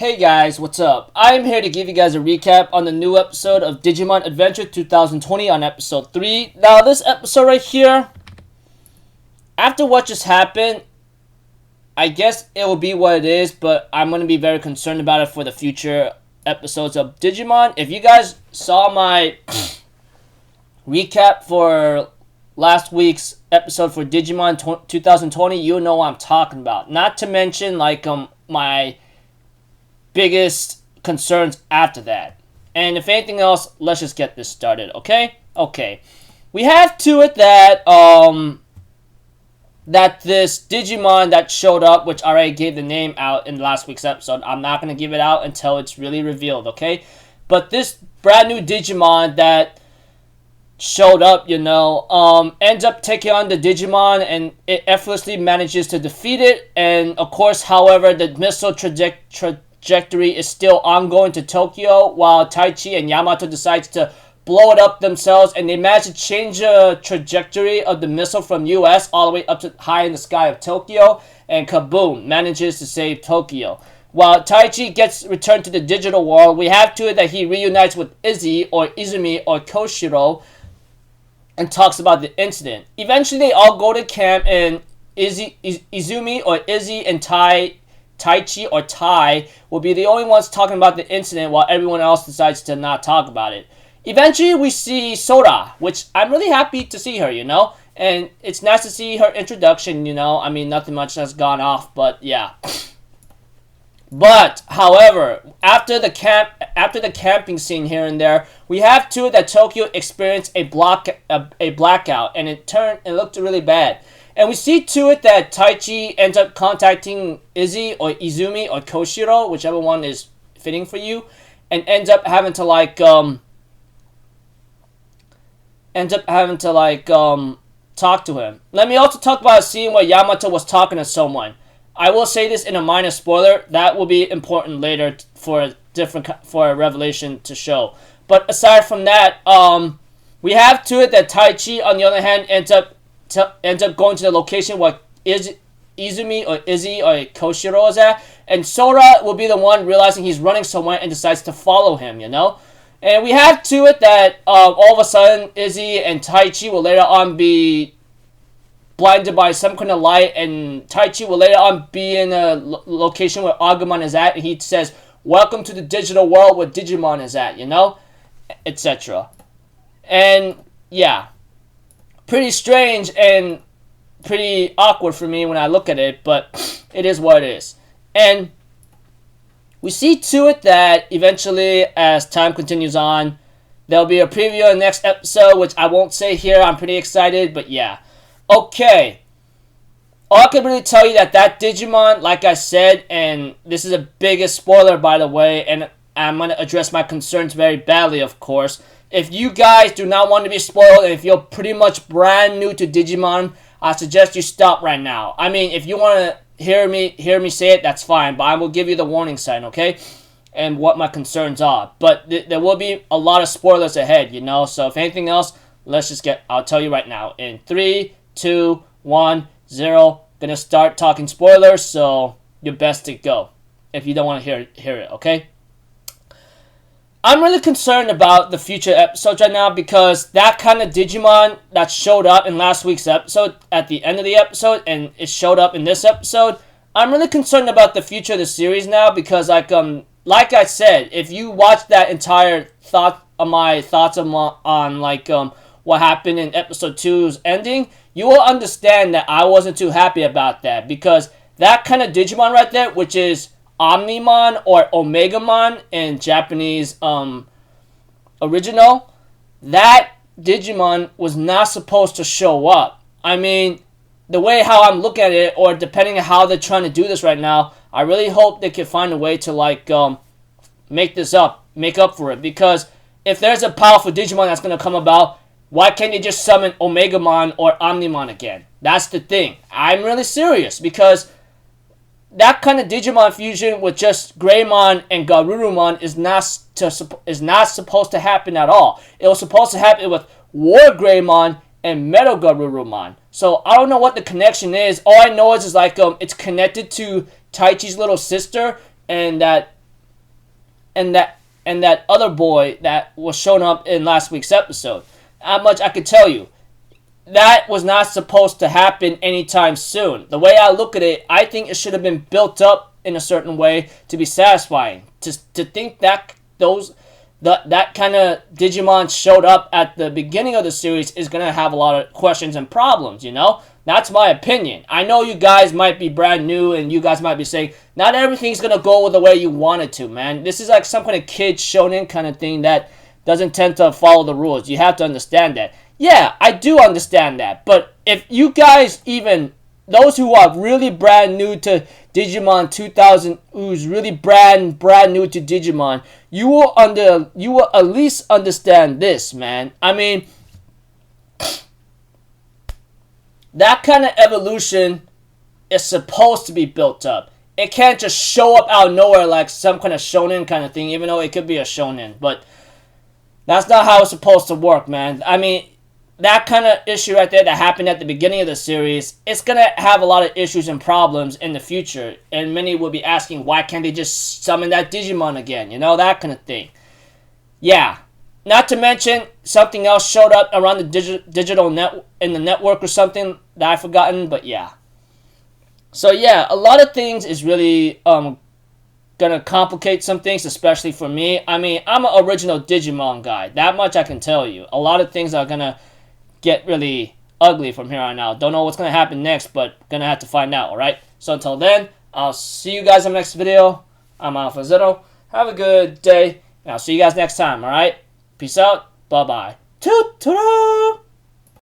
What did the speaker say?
Hey guys, what's up? I am here to give you guys a recap on the new episode of Digimon Adventure 2020 on episode 3. Now, this episode right here, after what just happened, I guess it will be what it is, but I'm going to be very concerned about it for the future episodes of Digimon. If you guys saw my recap for last week's episode for Digimon 2020, you'll know what I'm talking about. Not to mention, my biggest concerns after that. And if anything else, let's just get this started, okay? Okay. We have to it that this Digimon that showed up, which I already gave the name out in last week's episode. I'm not going to give it out until it's really revealed, okay? But this brand new Digimon that showed up, ends up taking on the Digimon, and it effortlessly manages to defeat it. And of course, however, the missile trajectory is still ongoing to Tokyo, while Taichi and Yamato decides to blow it up themselves, and they manage to change the trajectory of the missile from US all the way up to high in the sky of Tokyo, and kaboom, manages to save Tokyo. While Taichi gets returned to the digital world, we have to it that he reunites with Izzy or Izumi or Koshiro and talks about the incident. Eventually, they all go to camp, and Izumi or Izzy and Taichi or Tai will be the only ones talking about the incident, while everyone else decides to not talk about it. Eventually, we see Sora, which I'm really happy to see her, and it's nice to see her introduction, I mean, nothing much has gone off, but yeah. But, however, after the camping scene here and there, we have to that Tokyo experienced a blackout, and it looked really bad. And we see to it that Taichi ends up contacting Izzy or Izumi or Koshiro, whichever one is fitting for you, and ends up having to talk to him. Let me also talk about a scene where Yamato was talking to someone. I will say this in a minor spoiler. That will be important later for a revelation to show. But aside from that, we have to it that Taichi, on the other hand, ends up going to the location where Izumi or Izzy or Koshiro is at, and Sora will be the one realizing he's running somewhere and decides to follow him, And we have to it that all of a sudden Izzy and Taichi will later on be blinded by some kind of light, and Taichi will later on be in a location where Agumon is at, and he says, "Welcome to the digital world where Digimon is at," etc. And yeah, pretty strange and pretty awkward for me when I look at it, but it is what it is. And we see to it that eventually, as time continues on, there'll be a preview of the next episode, which I won't say here. I'm pretty excited, but yeah. Okay. All I can really tell you that Digimon, like I said, and this is the biggest spoiler, by the way, and I'm going to address my concerns very badly, of course. If you guys do not want to be spoiled, and if you're pretty much brand new to Digimon, I suggest you stop right now. I mean, if you want to hear me say it, that's fine, but I will give you the warning sign, okay? And what my concerns are. But there will be a lot of spoilers ahead, So if anything else, I'll tell you right now. In 3, 2, 1, 0. Gonna start talking spoilers, so you're best to go if you don't want to hear it, okay? I'm really concerned about the future episodes right now, because that kind of Digimon that showed up in last week's episode at the end of the episode, and it showed up in this episode, I'm really concerned about the future of the series now, because like I said, if you watch that entire thoughts on what happened in episode 2's ending, you will understand that I wasn't too happy about that, because that kind of Digimon right there, which is Omnimon or Omegamon in Japanese original, that Digimon was not supposed to show up. I mean, the way how I'm looking at it, or depending on how they're trying to do this right now, I really hope they can find a way to make up for it, because if there's a powerful Digimon that's going to come about, why can't they just summon Omegamon or Omnimon again? That's the thing. I'm really serious, because that kind of Digimon fusion with just Greymon and Garurumon is not supposed to happen at all. It was supposed to happen with War Greymon and Metal Garurumon. So I don't know what the connection is. All I know is like it's connected to Taichi's little sister, and that and that other boy that was shown up in last week's episode. How much I could tell you. That was not supposed to happen anytime soon. The way I look at it, I think it should have been built up in a certain way to be satisfying. To think that that kind of Digimon showed up at the beginning of the series is going to have a lot of questions and problems, you know? That's my opinion. I know you guys might be brand new and you guys might be saying, not everything's going to go the way you want it to, man. This is like some kind of kid shonen kind of thing that doesn't tend to follow the rules. You have to understand that. Yeah, I do understand that. But if you guys even, those who are really brand new to Digimon 2000, who's really brand new to Digimon, you will at least understand this, man. I mean, that kind of evolution is supposed to be built up. It can't just show up out of nowhere like some kind of shonen kind of thing, even though it could be a shonen. But that's not how it's supposed to work, man. I mean, that kind of issue right there that happened at the beginning of the series, it's going to have a lot of issues and problems in the future. And many will be asking, why can't they just summon that Digimon again? You know, that kind of thing. Yeah. Not to mention, something else showed up around the digital net in the network or something that I've forgotten, but yeah. So yeah, a lot of things is really gonna complicate some things, especially for me. I mean, I'm an original Digimon guy. That much I can tell you. A lot of things are gonna get really ugly from here on out. Don't know what's gonna happen next, but gonna have to find out, alright? So until then, I'll see you guys in the next video. I'm Alpha Zero. Have a good day, and I'll see you guys next time, alright? Peace out. Bye-bye. Toot-toot!